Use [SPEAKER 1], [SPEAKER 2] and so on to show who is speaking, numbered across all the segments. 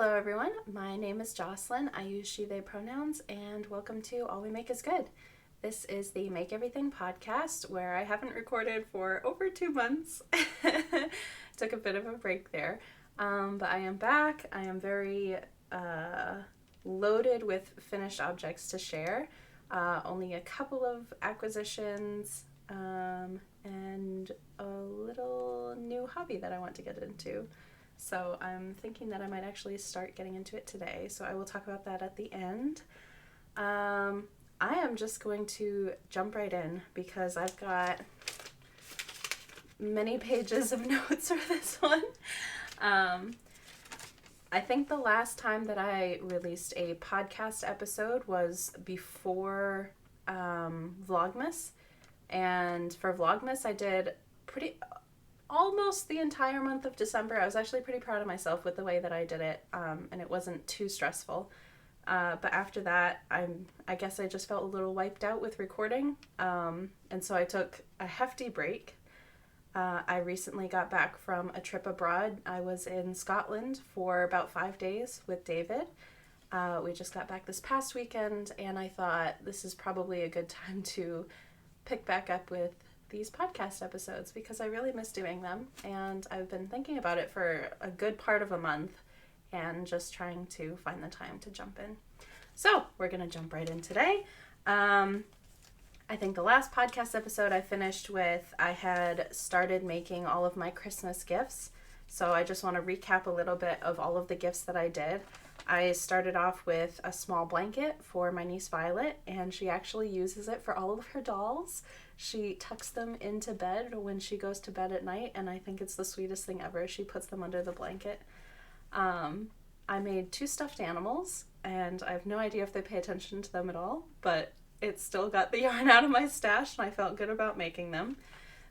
[SPEAKER 1] Hello everyone, my name is Jocelyn. I use she, they pronouns, and welcome to All We Make is Good. This is the Make Everything podcast where I haven't recorded for over 2 months. Took a bit of a break there, but I am back. I am very loaded with finished objects to share. Only a couple of acquisitions and a little new hobby that I want to get into. So I'm thinking that I might actually start getting into it today. So I will talk about that at the end. I am just going to jump right in because I've got many pages of notes for this one. I think the last time that I released a podcast episode was before Vlogmas. And for Vlogmas, I did almost the entire month of December. I was actually pretty proud of myself with the way that I did it, and it wasn't too stressful. But after that, I guess I just felt a little wiped out with recording, and so I took a hefty break. I recently got back from a trip abroad. I was in Scotland for about 5 days with David. We just got back this past weekend, and I thought this is probably a good time to pick back up with these podcast episodes because I really miss doing them, and I've been thinking about it for a good part of a month and just trying to find the time to jump in. So we're gonna jump right in today. I think the last podcast episode I finished with, I had started making all of my Christmas gifts, so I just want to recap a little bit of all of the gifts that I did. I started off with a small blanket for my niece Violet, and she actually uses it for all of her dolls. She tucks them into bed when she goes to bed at night, and I think it's the sweetest thing ever. She puts them under the blanket. I made 2 stuffed animals, and I have no idea if they pay attention to them at all, but it still got the yarn out of my stash, and I felt good about making them.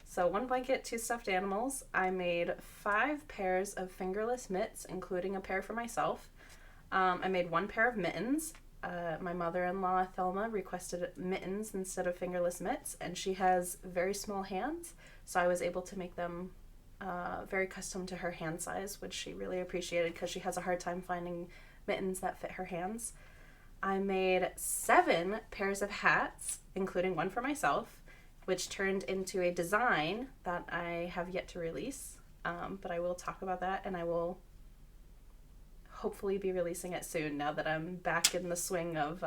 [SPEAKER 1] So 1 blanket, 2 stuffed animals. I made 5 pairs of fingerless mitts, including a pair for myself. I made 1 pair of mittens. My mother-in-law, Thelma, requested mittens instead of fingerless mitts, and she has very small hands, so I was able to make them very custom to her hand size, which she really appreciated because she has a hard time finding mittens that fit her hands. I made 7 pairs of hats, including 1 for myself, which turned into a design that I have yet to release, but I will talk about that, and I will hopefully be releasing it soon now that I'm back in the swing of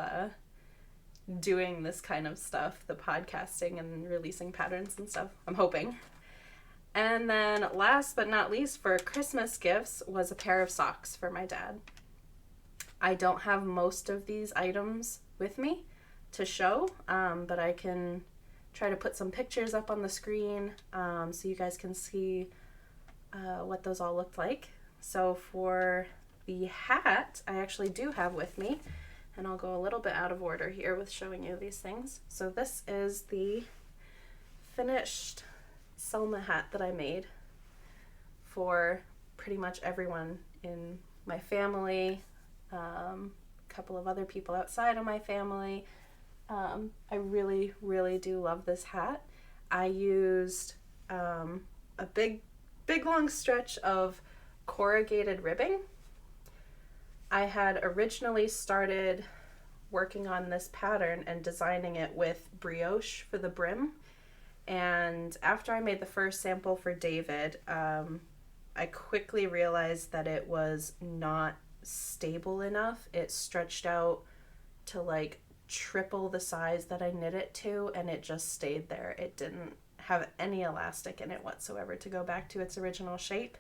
[SPEAKER 1] doing this kind of stuff, the podcasting and releasing patterns and stuff. I'm hoping. And then last but not least, for Christmas gifts was a pair of socks for my dad. I don't have most of these items with me to show, but I can try to put some pictures up on the screen so you guys can see what those all looked like. So for the hat, I actually do have with me, and I'll go a little bit out of order here with showing you these things. So this is the finished Selma hat that I made for pretty much everyone in my family, a couple of other people outside of my family. I really, really do love this hat. I used a big long stretch of corrugated ribbing. I had originally started working on this pattern and designing it with brioche for the brim, and after I made the first sample for David, I quickly realized that it was not stable enough. It stretched out to like triple the size that I knit it to, and it just stayed there. It didn't have any elastic in it whatsoever to go back to its original shape.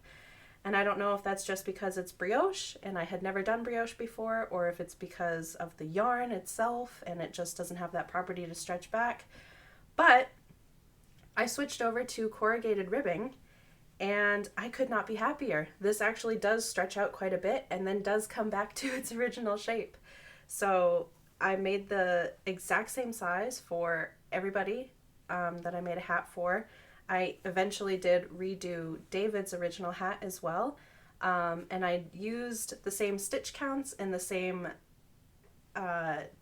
[SPEAKER 1] And I don't know if that's just because it's brioche and I had never done brioche before, or if it's because of the yarn itself and it just doesn't have that property to stretch back. But I switched over to corrugated ribbing and I could not be happier. This actually does stretch out quite a bit and then does come back to its original shape. So I made the exact same size for everybody that I made a hat for. I eventually did redo David's original hat as well, and I used the same stitch counts and the same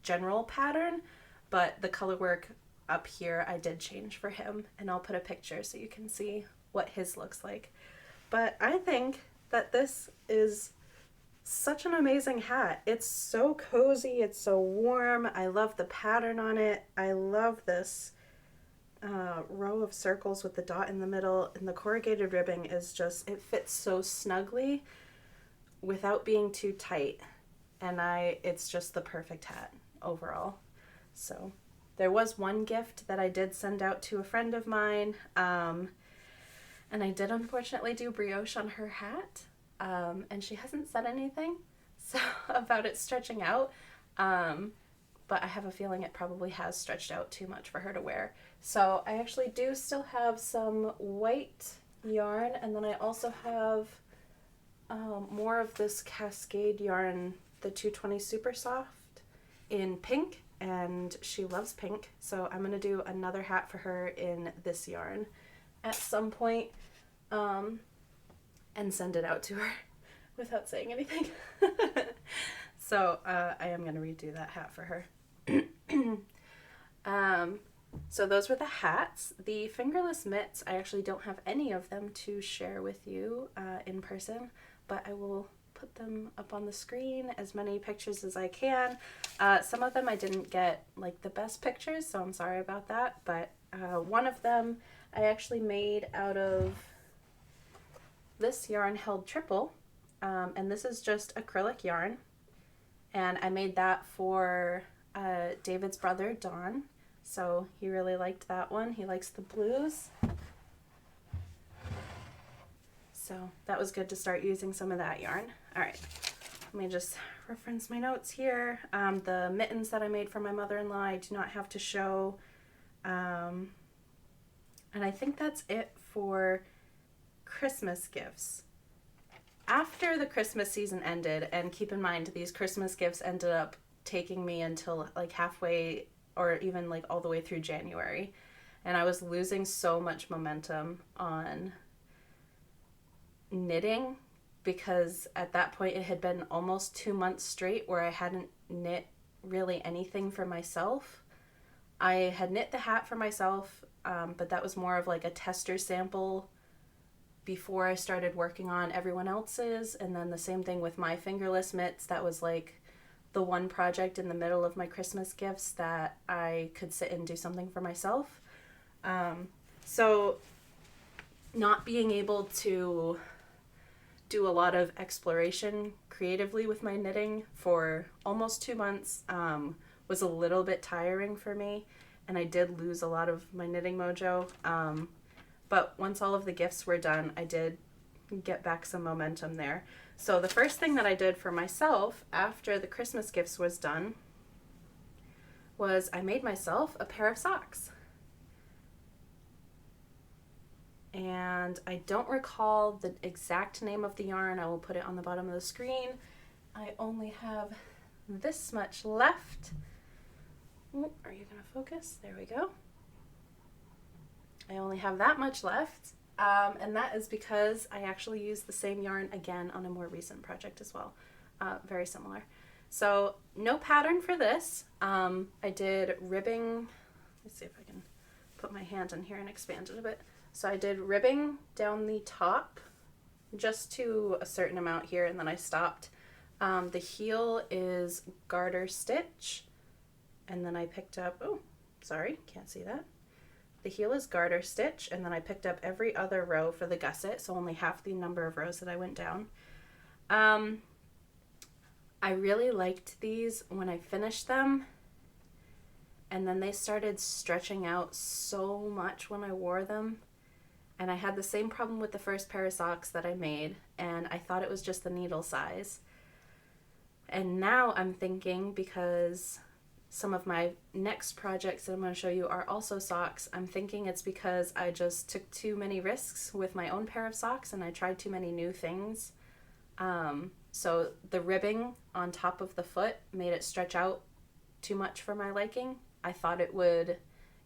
[SPEAKER 1] general pattern, but the color work up here I did change for him, and I'll put a picture so you can see what his looks like. But I think that this is such an amazing hat. It's so cozy. It's so warm. I love the pattern on it. I love this row of circles with the dot in the middle, and the corrugated ribbing is just, it fits so snugly without being too tight. And it's just the perfect hat overall. So there was one gift that I did send out to a friend of mine, and I did unfortunately do brioche on her hat. And she hasn't said anything about it stretching out, but I have a feeling it probably has stretched out too much for her to wear. So I actually do still have some white yarn, and then I also have more of this Cascade yarn, the 220 Super Soft, in pink, and she loves pink, so I'm going to do another hat for her in this yarn at some point. And send it out to her without saying anything. So I am going to redo that hat for her. So those were the hats. The fingerless mitts, I actually don't have any of them to share with you in person, but I will put them up on the screen, as many pictures as I can. Some of them I didn't get like the best pictures, so I'm sorry about that, but one of them I actually made out of this yarn held triple, and this is just acrylic yarn, and I made that for David's brother Don, so he really liked that one. He likes the blues, so that was good to start using some of that yarn. All right, let me just reference my notes here. The mittens that I made for my mother-in-law I do not have to show, and I think that's it for Christmas gifts. After the Christmas season ended, and keep in mind these Christmas gifts ended up taking me until like halfway or even like all the way through January, and I was losing so much momentum on knitting because at that point it had been almost 2 months straight where I hadn't knit really anything for myself. I had knit the hat for myself, but that was more of like a tester sample before I started working on everyone else's, and then the same thing with my fingerless mitts. That was like the one project in the middle of my Christmas gifts that I could sit and do something for myself. So not being able to do a lot of exploration creatively with my knitting for almost 2 months was a little bit tiring for me, and I did lose a lot of my knitting mojo. But once all of the gifts were done, I did get back some momentum there. So the first thing that I did for myself after the Christmas gifts was done was I made myself a pair of socks. And I don't recall the exact name of the yarn. I will put it on the bottom of the screen. I only have this much left. Ooh, are you going to focus? There we go. I only have that much left, and that is because I actually used the same yarn again on a more recent project as well. Very similar. So no pattern for this. I did ribbing. Let's see if I can put my hand in here and expand it a bit. So I did ribbing down the top just to a certain amount here, and then I stopped. The heel is garter stitch, and then I picked up, oh, sorry, can't see that. The heel is garter stitch, and then I picked up every other row for the gusset, so only half the number of rows that I went down. I really liked these when I finished them, and then they started stretching out so much when I wore them, and I had the same problem with the first pair of socks that I made, and I thought it was just the needle size. And now I'm thinking, because some of my next projects that I'm going to show you are also socks, I'm thinking it's because I just took too many risks with my own pair of socks and I tried too many new things. So the ribbing on top of the foot made it stretch out too much for my liking. I thought it would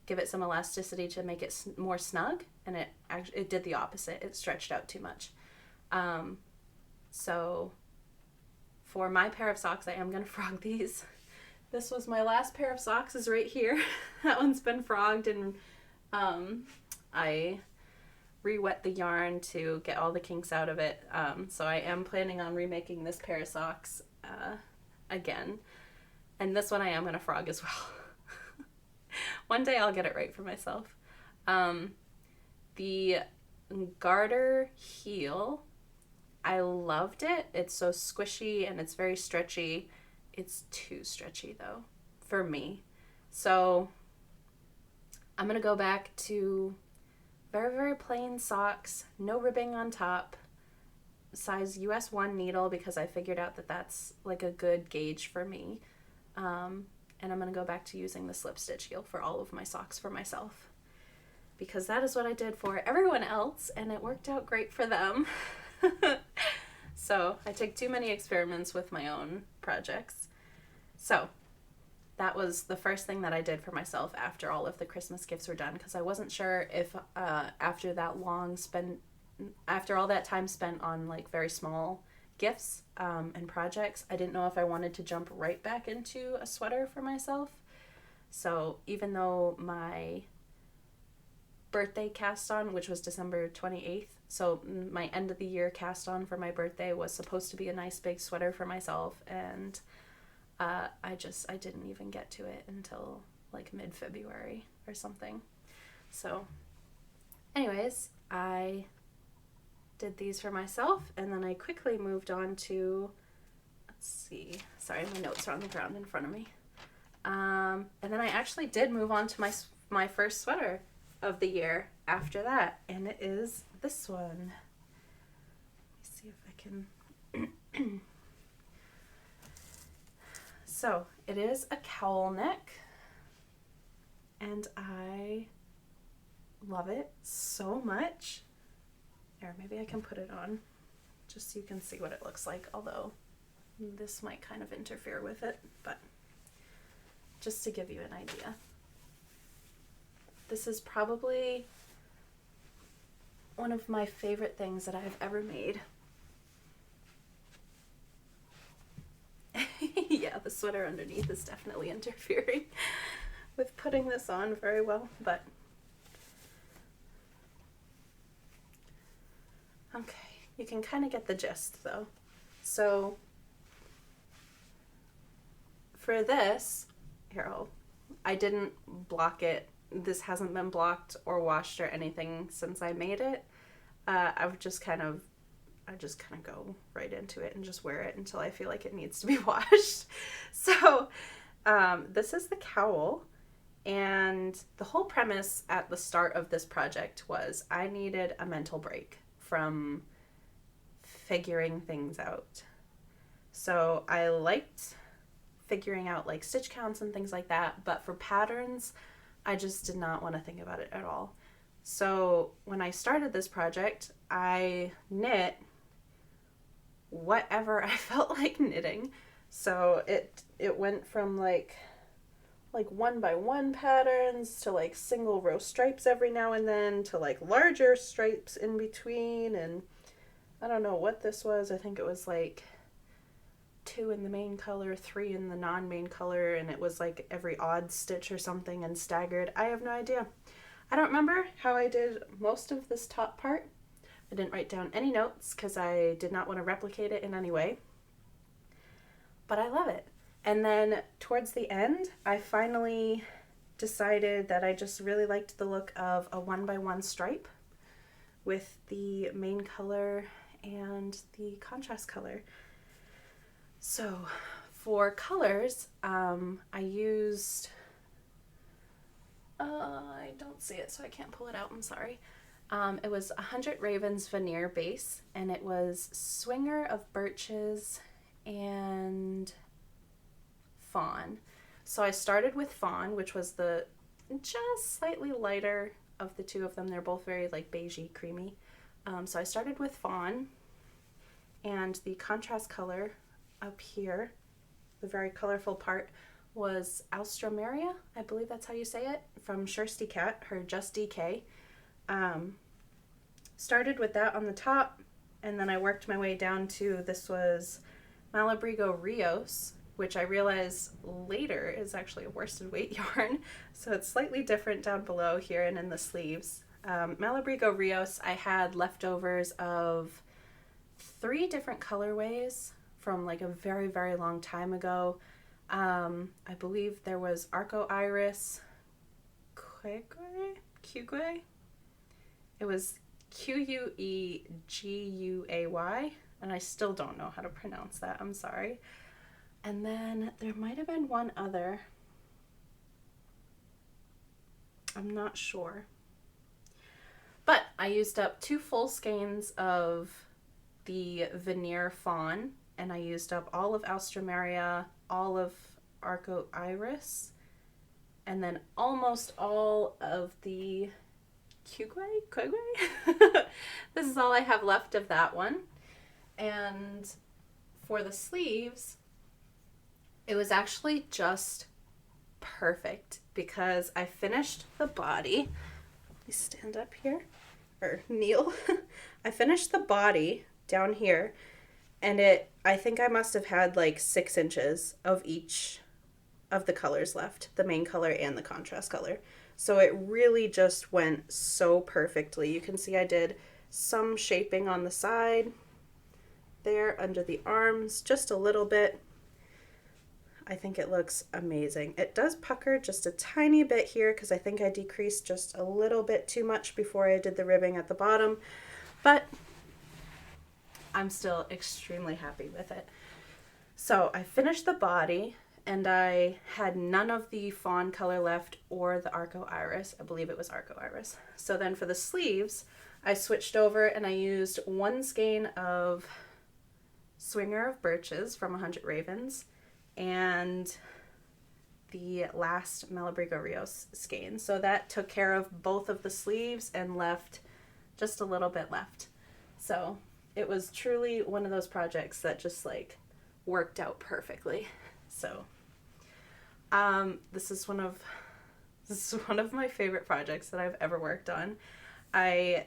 [SPEAKER 1] give it some elasticity to make it more snug, and it did the opposite. It stretched out too much. So for my pair of socks, I am going to frog these. This was my last pair of socks, is right here. That one's been frogged, and I re-wet the yarn to get all the kinks out of it. So I am planning on remaking this pair of socks again. And this one I am going to frog as well. One day I'll get it right for myself. The garter heel, I loved it. It's so squishy and it's very stretchy. It's too stretchy though for me. So I'm going to go back to very, very plain socks, no ribbing on top, size US 1 needle, because I figured out that that's like a good gauge for me. And I'm going to go back to using the slip stitch heel for all of my socks for myself, because that is what I did for everyone else and it worked out great for them. So I take too many experiments with my own projects. So that was the first thing that I did for myself after all of the Christmas gifts were done, because I wasn't sure if after all that time spent on like very small gifts and projects, I didn't know if I wanted to jump right back into a sweater for myself. So even though my birthday cast on, which was December 28th, so my end of the year cast on for my birthday was supposed to be a nice big sweater for myself, and I didn't even get to it until like mid-February or something. So anyways, I did these for myself, and then I quickly moved on to, let's see, sorry, my notes are on the ground in front of me. And then I actually did move on to my first sweater of the year after that, and it is this one. Let me see if I can. So it is a cowl neck, and I love it so much. Here, maybe I can put it on just so you can see what it looks like, although this might kind of interfere with it, but just to give you an idea. This is probably one of my favorite things that I've ever made. Yeah, the sweater underneath is definitely interfering with putting this on very well, but okay, you can kind of get the gist though. So for this, I didn't block it. This hasn't been blocked or washed or anything since I made it. I just kind of go right into it and just wear it until I feel like it needs to be washed. So this is the cowl, and the whole premise at the start of this project was I needed a mental break from figuring things out. So I liked figuring out like stitch counts and things like that, but for patterns, I just did not want to think about it at all. So when I started this project, I knit whatever I felt like knitting. So it went from like 1x1 patterns to like single row stripes every now and then to like larger stripes in between, and I don't know what this was. I think it was like 2 in the main color, 3 in the non-main color, and it was like every odd stitch or something and staggered. I have no idea. I don't remember how I did most of this top part. I didn't write down any notes because I did not want to replicate it in any way. But I love it. And then towards the end, I finally decided that I just really liked the look of a 1x1 stripe with the main color and the contrast color. So for colors, I used, I don't see it, so I can't pull it out, I'm sorry. It was 100 Ravens veneer base, and it was Swinger of Birches and Fawn. So I started with Fawn, which was the just slightly lighter of the two of them. They're both very like beigey, creamy. So I started with Fawn, and the contrast color up here, the very colorful part, was Alstroemeria, I believe that's how you say it, from Shirsty Cat, her Just DK. Started with that on the top, and then I worked my way down to, this was Malabrigo Rios, which I realized later is actually a worsted weight yarn, so it's slightly different down below here and in the sleeves. Malabrigo Rios, I had leftovers of 3 different colorways from like a very, very long time ago. I believe there was Arco Iris, Queguay. It was Queguay, and I still don't know how to pronounce that. I'm sorry. And then there might have been one other. I'm not sure. But I used up 2 full skeins of the veneer fawn, and I used up all of Alstroemeria, all of Arco Iris, and then almost all of the Queguay? This is all I have left of that one. And for the sleeves, it was actually just perfect because I finished the body. Let me stand up here, or kneel. I finished the body down here, and I think I must have had like 6 inches of each of the colors left, the main color and the contrast color. So it really just went so perfectly. You can see I did some shaping on the side there under the arms, just a little bit. I think it looks amazing. It does pucker just a tiny bit here because I think I decreased just a little bit too much before I did the ribbing at the bottom, but I'm still extremely happy with it. So I finished the body, and I had none of the fawn color left or the Arco Iris. I believe it was Arco Iris. So then for the sleeves, I switched over and I used 1 skein of Swinger of Birches from 100 Ravens and the last Malabrigo Rios skein. So that took care of both of the sleeves and left just a little bit left. So it was truly one of those projects that just like worked out perfectly. So this is one of my favorite projects that I've ever worked on. I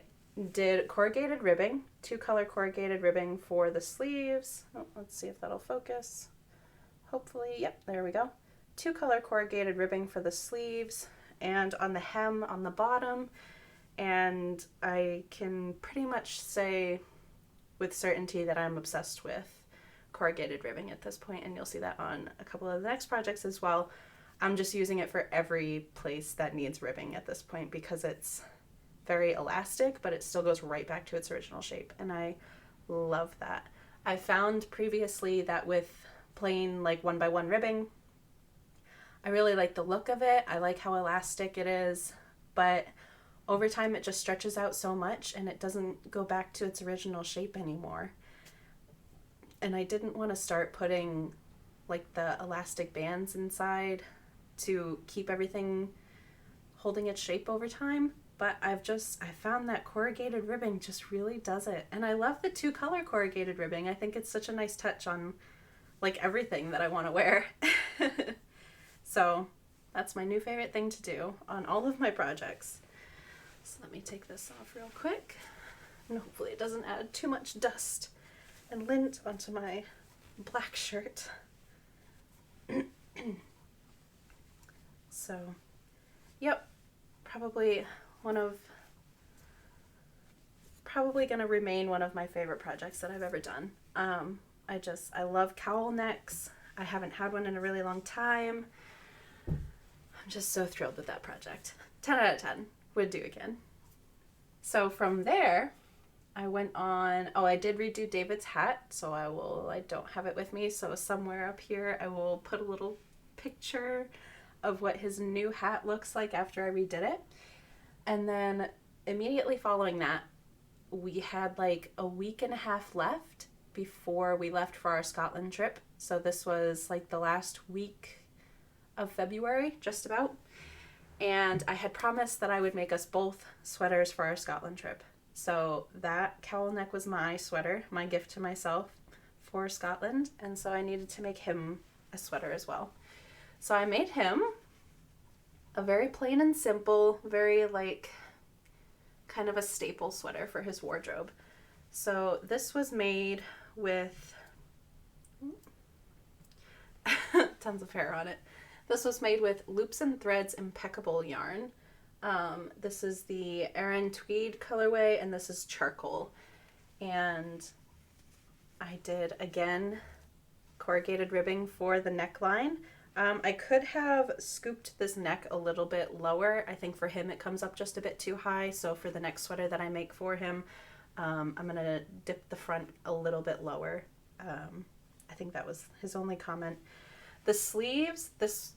[SPEAKER 1] did corrugated ribbing, 2 color corrugated ribbing for the sleeves. Oh, let's see if that'll focus. Hopefully, yep, there we go. 2 color corrugated ribbing for the sleeves and on the hem on the bottom. And I can pretty much say with certainty that I'm obsessed with corrugated ribbing at this point, and you'll see that on a couple of the next projects as well. I'm just using it for every place that needs ribbing at this point because it's very elastic, but it still goes right back to its original shape, and I love that. I found previously that with plain like 1x1 ribbing, I really like the look of it. I like how elastic it is, but over time it just stretches out so much and it doesn't go back to its original shape anymore. And I didn't want to start putting like the elastic bands inside to keep everything holding its shape over time. But I found that corrugated ribbing just really does it. And I love the 2 color corrugated ribbing. I think it's such a nice touch on like everything that I want to wear. So that's my new favorite thing to do on all of my projects. So let me take this off real quick. And hopefully it doesn't add too much dust and lint onto my black shirt. So, yep, probably gonna remain one of my favorite projects that I've ever done. I love cowl necks. I haven't had one in a really long time. I'm just so thrilled with that project. 10 out of 10, would do again. So from there, I went on, I did redo David's hat, so I don't have it with me, so somewhere up here I will put a little picture of what his new hat looks like after I redid it. And then immediately following that, we had like a week and a half left before we left for our Scotland trip. So this was like the last week of February, just about. And I had promised that I would make us both sweaters for our Scotland trip. So that cowl neck was my sweater, my gift to myself for Scotland. And so I needed to make him a sweater as well. So I made him a very plain and simple, very like kind of a staple sweater for his wardrobe. So this was made with tons of hair on it. This was made with Loops and Threads Impeccable yarn. This is the Aran Tweed colorway, and this is charcoal. And I did, again, corrugated ribbing for the neckline. I could have scooped this neck a little bit lower. I think for him it comes up just a bit too high, so for the next sweater that I make for him, I'm going to dip the front a little bit lower. I think that was his only comment. The sleeves, this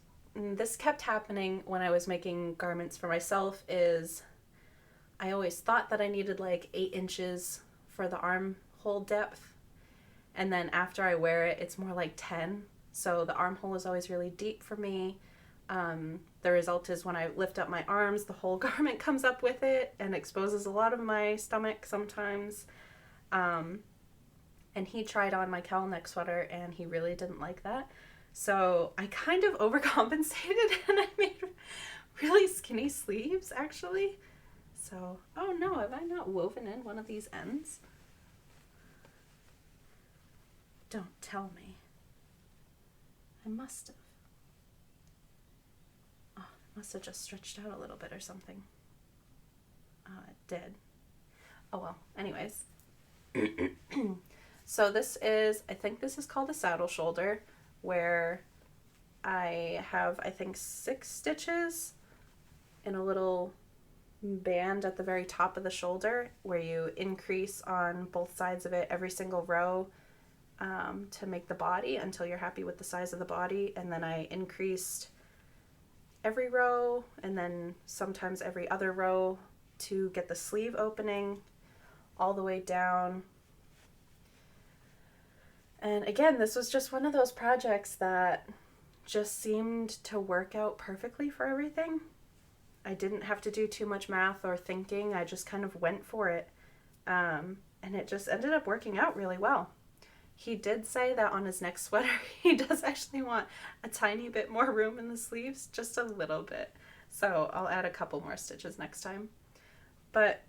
[SPEAKER 1] kept happening when I was making garments for myself, is I always thought that I needed like 8 inches for the armhole depth, and then after I wear it, it's more like 10. So the armhole is always really deep for me. The result is when I lift up my arms, the whole garment comes up with it and exposes a lot of my stomach sometimes. And he tried on my cowl neck sweater and he really didn't like that. So I kind of overcompensated and I made really skinny sleeves, actually. So, oh no, have I not woven in one of these ends? Don't tell me. I must have. Oh, it must have just stretched out a little bit or something. It did. Oh well, anyways. So this is, I think this is called a saddle shoulder, where I have, I think, 6 stitches in a little band at the very top of the shoulder, where you increase on both sides of it every single row to make the body until you're happy with the size of the body. And then I increased every row and then sometimes every other row to get the sleeve opening all the way down. And again, this was just one of those projects that just seemed to work out perfectly for everything. I didn't have to do too much math or thinking. I just kind of went for it. And it just ended up working out really well. He did say that on his next sweater, he does actually want a tiny bit more room in the sleeves, just a little bit. So I'll add a couple more stitches next time. But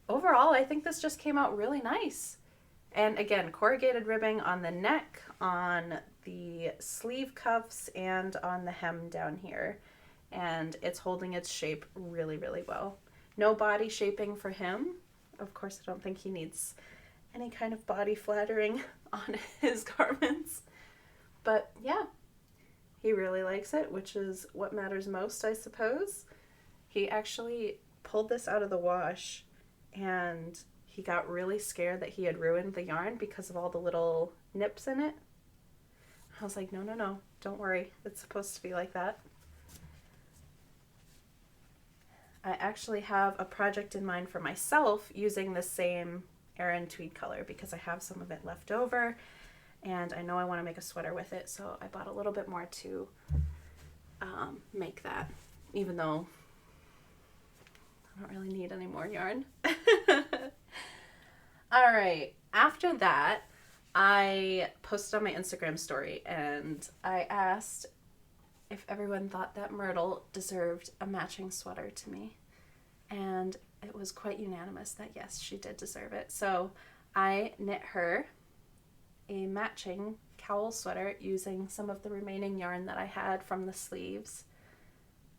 [SPEAKER 1] overall, I think this just came out really nice. And again, corrugated ribbing on the neck, on the sleeve cuffs, and on the hem down here. And it's holding its shape really, really well. No body shaping for him. Of course, I don't think he needs any kind of body flattering on his garments. But yeah, he really likes it, which is what matters most, I suppose. He actually pulled this out of the wash and he got really scared that he had ruined the yarn because of all the little nips in it. I was like, no, don't worry. It's supposed to be like that. I actually have a project in mind for myself using the same Aran Tweed color because I have some of it left over and I know I want to make a sweater with it, so I bought a little bit more to make that, even though I don't really need any more yarn. All right, after that, I posted on my Instagram story and I asked if everyone thought that Myrtle deserved a matching sweater to me. And it was quite unanimous that yes, she did deserve it. So I knit her a matching cowl sweater using some of the remaining yarn that I had from the sleeves.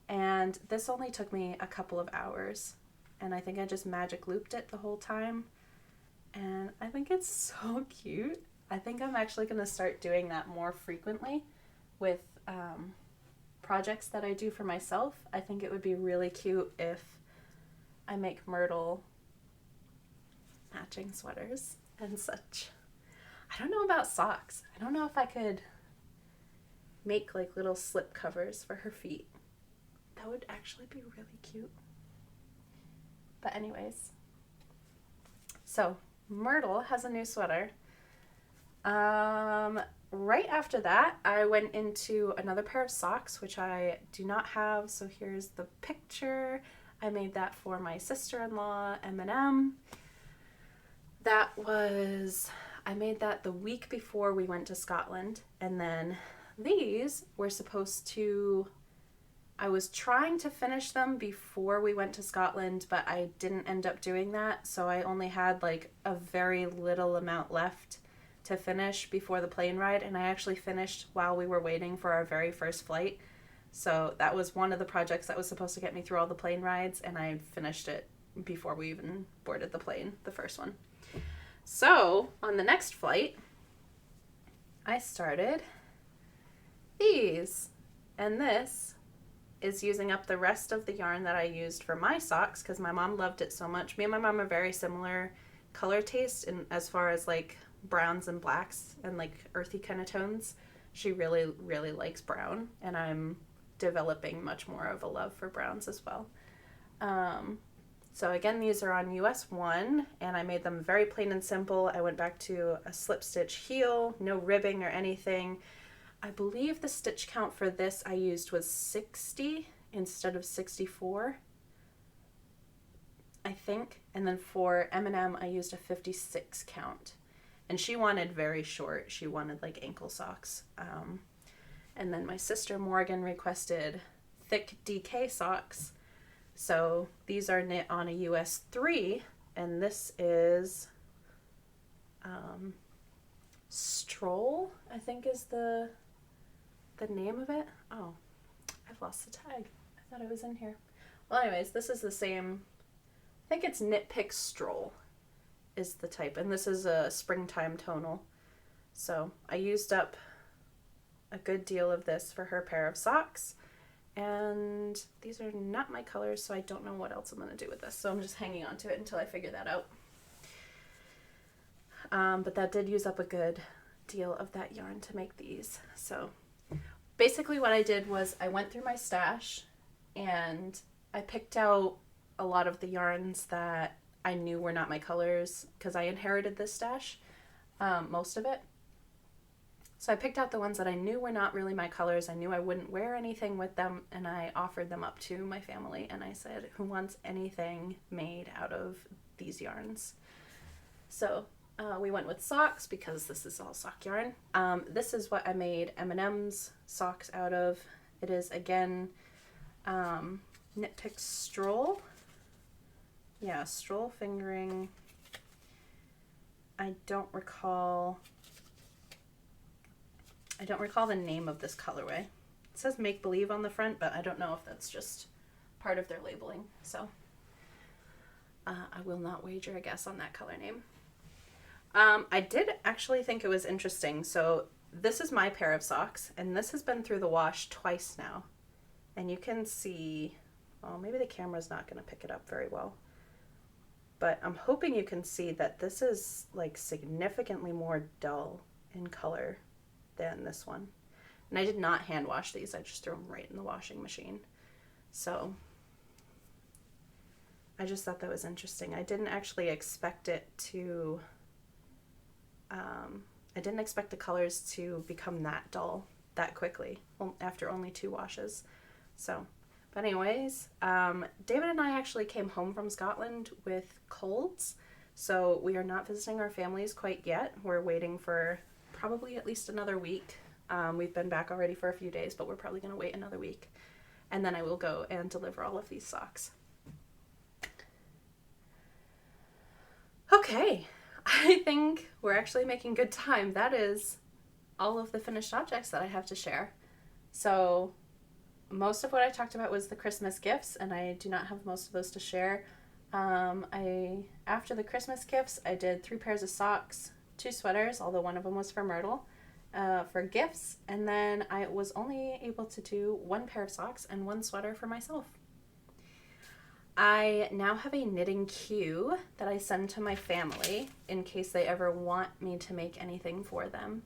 [SPEAKER 1] And this only took me a couple of hours. And I think I just magic looped it the whole time. And I think it's so cute. I think I'm actually going to start doing that more frequently with projects that I do for myself. I think it would be really cute if I make Myrtle matching sweaters and such. I don't know about socks. I don't know if I could make like little slip covers for her feet. That would actually be really cute. But anyways, so Myrtle has a new sweater. Right after that, I went into another pair of socks, which I do not have. So here's the picture. I made that for my sister-in-law, M&M. I made that the week before we went to Scotland. And then these were I was trying to finish them before we went to Scotland, but I didn't end up doing that. So I only had like a very little amount left to finish before the plane ride. And I actually finished while we were waiting for our very first flight. So that was one of the projects that was supposed to get me through all the plane rides, and I finished it before we even boarded the plane, the first one. So on the next flight, I started these, and this is using up the rest of the yarn that I used for my socks because my mom loved it so much. Me and my mom are very similar color taste in as far as like browns and blacks and like earthy kind of tones. She really, really likes brown, and I'm developing much more of a love for browns as well. So again, these are on US 1, and I made them very plain and simple. I went back to a slip stitch heel, no ribbing or anything. I believe the stitch count for this I used was 60 instead of 64, I think. And then for M&M, I used a 56 count. And she wanted very short. She wanted like ankle socks. And then my sister Morgan requested thick DK socks. So these are knit on a US 3, and this is Stroll, I think is the name of it. Oh, I've lost the tag. I thought it was in here. Well, anyways, this is the same. I think it's Knit Pick Stroll is the type, and this is a springtime tonal. So I used up a good deal of this for her pair of socks, and these are not my colors, so I don't know what else I'm going to do with this. So I'm just hanging on to it until I figure that out. But that did use up a good deal of that yarn to make these. So basically what I did was I went through my stash and I picked out a lot of the yarns that I knew were not my colors because I inherited this stash, most of it. So I picked out the ones that I knew were not really my colors. I knew I wouldn't wear anything with them, and I offered them up to my family, and I said, who wants anything made out of these yarns? So we went with socks because this is all sock yarn. This is what I made M&M's socks out of. It is, again, Knit Pick Stroll. Yeah, Stroll fingering. I don't recall the name of this colorway. It says Make Believe on the front, but I don't know if that's just part of their labeling. So I will not wager a guess on that color name. I did actually think it was interesting. So this is my pair of socks, and this has been through the wash twice now. And you can see, oh, maybe the camera's not going to pick it up very well. But I'm hoping you can see that this is like significantly more dull in color than this one. And I did not hand wash these. I just threw them right in the washing machine. So I just thought that was interesting. I didn't actually expect it to, I didn't expect the colors to become that dull that quickly after only 2 washes. So, but anyways, David and I actually came home from Scotland with colds. So we are not visiting our families quite yet. We're waiting for probably at least another week. We've been back already for a few days, but we're probably going to wait another week. And then I will go and deliver all of these socks. Okay, I think we're actually making good time. That is all of the finished objects that I have to share. So most of what I talked about was the Christmas gifts, and I do not have most of those to share. After the Christmas gifts, I did 3 pairs of socks, 2 sweaters, although one of them was for Myrtle, for gifts, and then I was only able to do 1 pair of socks and 1 sweater for myself. I now have a knitting queue that I send to my family in case they ever want me to make anything for them.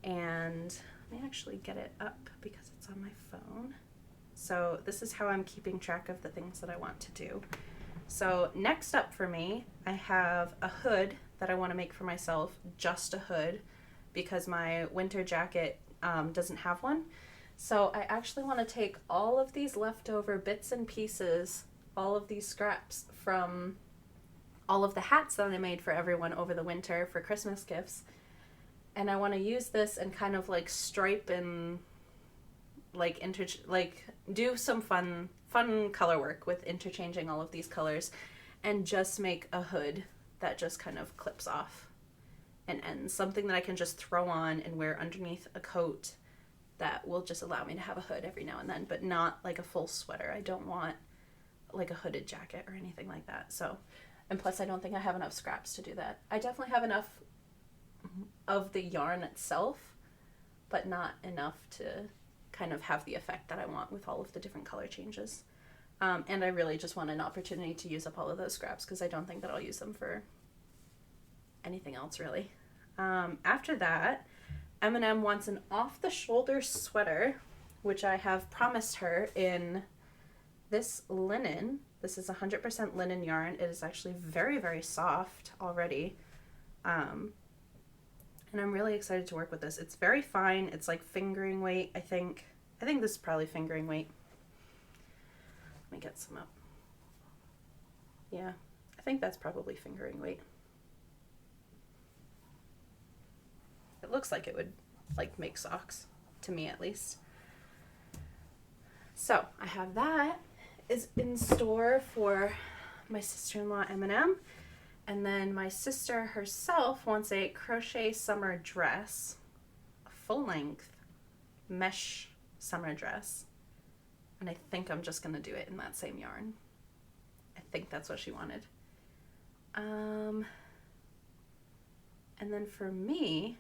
[SPEAKER 1] And let me actually get it up because it's on my phone. So this is how I'm keeping track of the things that I want to do. So next up for me, I have a hood that I want to make for myself, just a hood, because my winter jacket doesn't have one. So I actually want to take all of these leftover bits and pieces, all of these scraps from all of the hats that I made for everyone over the winter for Christmas gifts, and I want to use this and kind of like stripe and like do some fun color work with interchanging all of these colors, and just make a hood that just kind of clips off and ends, something that I can just throw on and wear underneath a coat that will just allow me to have a hood every now and then, but not like a full sweater. I don't want like a hooded jacket or anything like that. So, and plus I don't think I have enough scraps to do that. I definitely have enough of the yarn itself, but not enough to kind of have the effect that I want with all of the different color changes. And I really just want an opportunity to use up all of those scraps because I don't think that I'll use them for anything else really. After that, M&M wants an off-the-shoulder sweater, which I have promised her in this linen. This is 100% linen yarn. It is actually very, very soft already. And I'm really excited to work with this. It's very fine. It's like fingering weight, I think. I think this is probably fingering weight. Let me get some up. Yeah, I think that's probably fingering weight. It looks like it would like make socks, to me at least. So I have that is in store for my sister-in-law M&M. And then my sister herself wants a crochet summer dress, a full-length mesh summer dress. And I think I'm just going to do it in that same yarn. I think that's what she wanted. And then for me,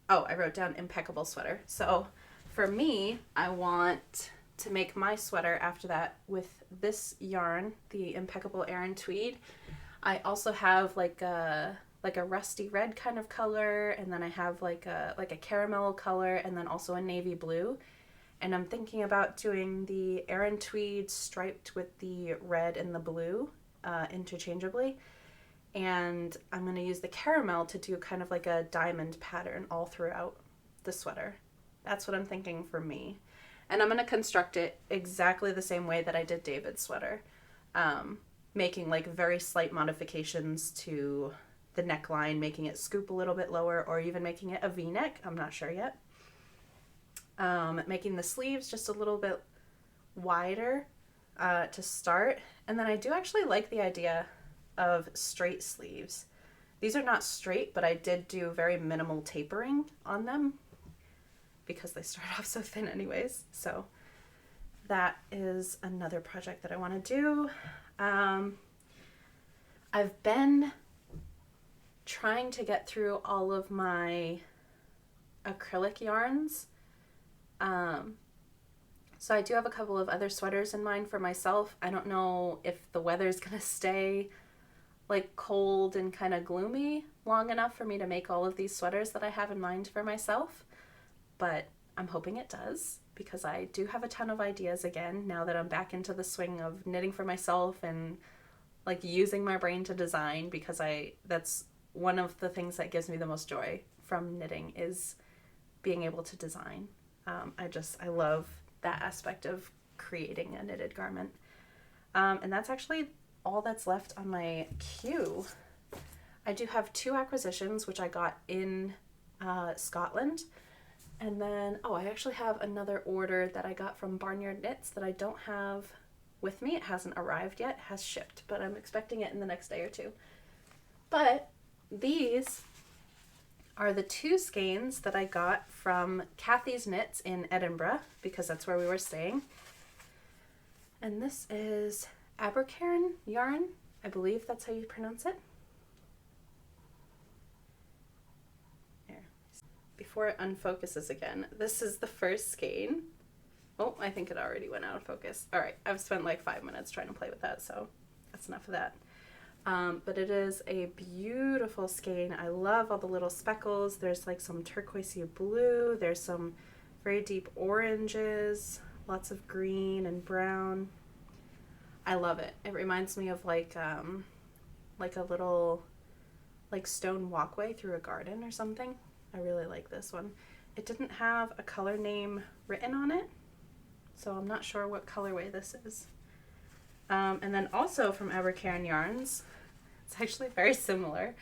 [SPEAKER 1] oh, I wrote down impeccable sweater. So for me, I want to make my sweater after that with this yarn, the Impeccable Aran Tweed. I also have like a rusty red kind of color, and then I have like a caramel color, and then also a navy blue. And I'm thinking about doing the Aran Tweed striped with the red and the blue interchangeably. And I'm going to use the caramel to do kind of like a diamond pattern all throughout the sweater. That's what I'm thinking for me. And I'm going to construct it exactly the same way that I did David's sweater. Making like very slight modifications to the neckline, making it scoop a little bit lower, or even making it a V-neck. I'm not sure yet. Making the sleeves just a little bit wider to start. And then I do actually like the idea of straight sleeves. These are not straight, but I did do very minimal tapering on them because they start off so thin anyways. So that is another project that I want to do. I've been trying to get through all of my acrylic yarns. So I do have a couple of other sweaters in mind for myself. I don't know if the weather's gonna stay like cold and kind of gloomy long enough for me to make all of these sweaters that I have in mind for myself, but I'm hoping it does because I do have a ton of ideas again now that I'm back into the swing of knitting for myself and like using my brain to design, because that's one of the things that gives me the most joy from knitting is being able to design. I love that aspect of creating a knitted garment. And that's actually all that's left on my queue. I do have 2 acquisitions, which I got in Scotland. And then, I actually have another order that I got from Barnyard Knits that I don't have with me. It hasn't arrived yet, it has shipped, but I'm expecting it in the next day or 2. But these are the 2 skeins that I got from Kathy's Knits in Edinburgh, because that's where we were staying. And this is Abercairn yarn. I believe that's how you pronounce it. Here. Before it unfocuses again, this is the first skein. Oh, I think it already went out of focus. All right, I've spent like 5 minutes trying to play with that, so that's enough of that. But it is a beautiful skein. I love all the little speckles. There's like some turquoisey blue. There's some very deep oranges, lots of green and brown. I love it. It reminds me of like a little like stone walkway through a garden or something. I really like this one. It didn't have a color name written on it, so I'm not sure what colorway this is. And then also from Abercairn Yarns, it's actually very similar,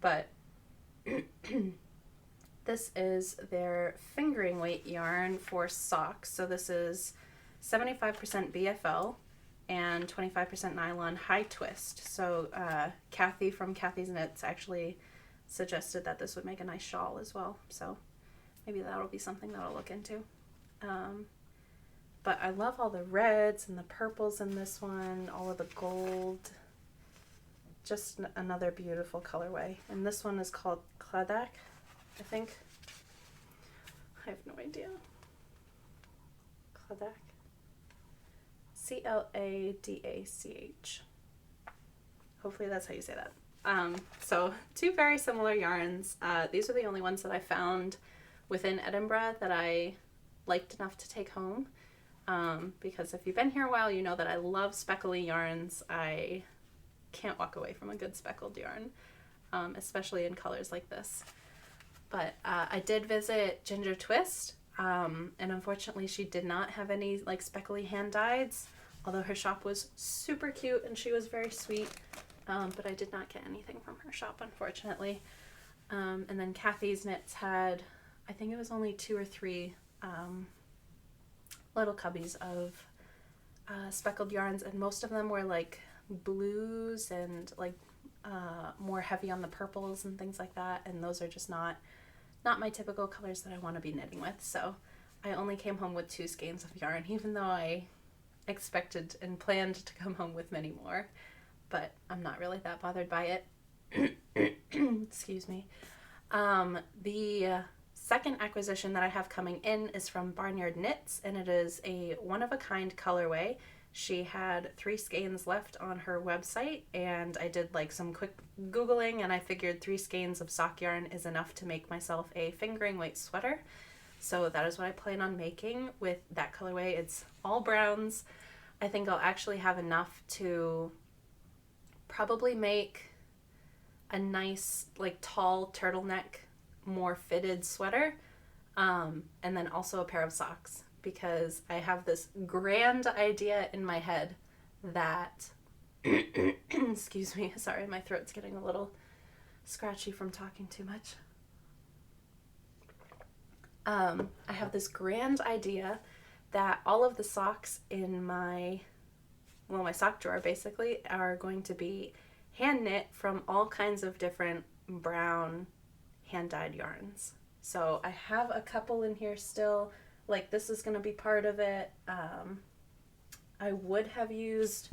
[SPEAKER 1] but this is their fingering weight yarn for socks. So this is 75% BFL and 25% nylon high twist. So Kathy from Kathy's Knits actually suggested that this would make a nice shawl as well. So maybe that'll be something that I'll look into. But I love all the reds and the purples in this one, all of the gold. Just another beautiful colorway. And this one is called Cladak, I think. I have no idea. Cladak. Cladach. Hopefully that's how you say that. So 2 very similar yarns. These are the only ones that I found within Edinburgh that I liked enough to take home. Because if you've been here a while, you know that I love speckly yarns. I can't walk away from a good speckled yarn, especially in colors like this. But I did visit Ginger Twist, and unfortunately she did not have any like speckly hand dyeds, although her shop was super cute and she was very sweet. But I did not get anything from her shop, unfortunately. And then Kathy's Knits had, I think it was only 2 or 3 little cubbies of speckled yarns, and most of them were like blues and like more heavy on the purples and things like that, and those are just not my typical colors that I want to be knitting with. So I only came home with 2 skeins of yarn, even though I expected and planned to come home with many more, but I'm not really that bothered by it. Excuse me. The second acquisition that I have coming in is from Barnyard Knits, and it is a one-of-a-kind colorway. She had 3 skeins left on her website, and I did like some quick Googling, and I figured 3 skeins of sock yarn is enough to make myself a fingering weight sweater. So that is what I plan on making with that colorway. It's all browns. I think I'll actually have enough to probably make a nice like tall turtleneck, more fitted sweater, and then also a pair of socks, because I have this grand idea in my head that excuse me, sorry, my throat's getting a little scratchy from talking too much. I have this grand idea that all of the socks in my sock drawer basically are going to be hand knit from all kinds of different brown hand dyed yarns. So I have a couple in here still, like this is going to be part of it. I would have used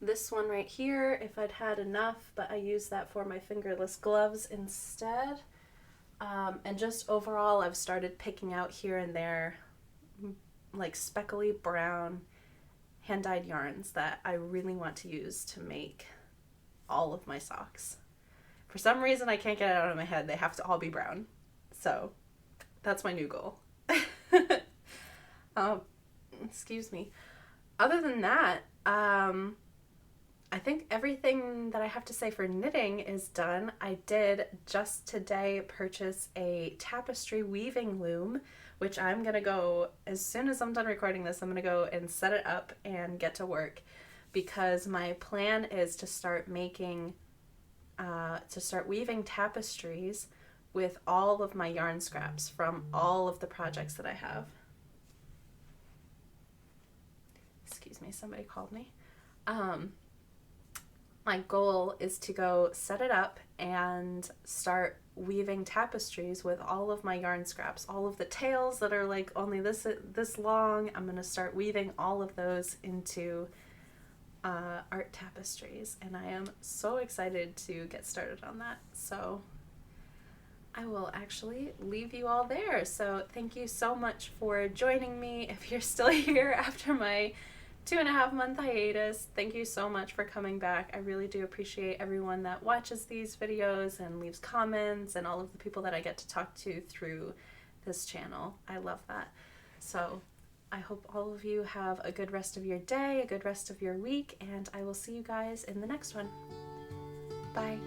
[SPEAKER 1] this one right here if I'd had enough, but I used that for my fingerless gloves instead. And just overall, I've started picking out here and there like speckly brown hand-dyed yarns that I really want to use to make all of my socks. For some reason, I can't get it out of my head. They have to all be brown. So that's my new goal. Excuse me. Other than that, I think everything that I have to say for knitting is done. I did just today purchase a tapestry weaving loom, which I'm going to go, as soon as I'm done recording this, I'm going to go and set it up and get to work, because my plan is to start making, weaving tapestries with all of my yarn scraps from all of the projects that I have. Excuse me, somebody called me. My goal is to go set it up and start weaving tapestries with all of my yarn scraps, all of the tails that are like only this long. I'm going to start weaving all of those into art tapestries, and I am so excited to get started on that. So I will actually leave you all there. So thank you so much for joining me. If you're still here after my 2.5-month hiatus, thank you so much for coming back. I really do appreciate everyone that watches these videos and leaves comments, and all of the people that I get to talk to through this channel. I love that. So I hope all of you have a good rest of your day, a good rest of your week, and I will see you guys in the next one. Bye.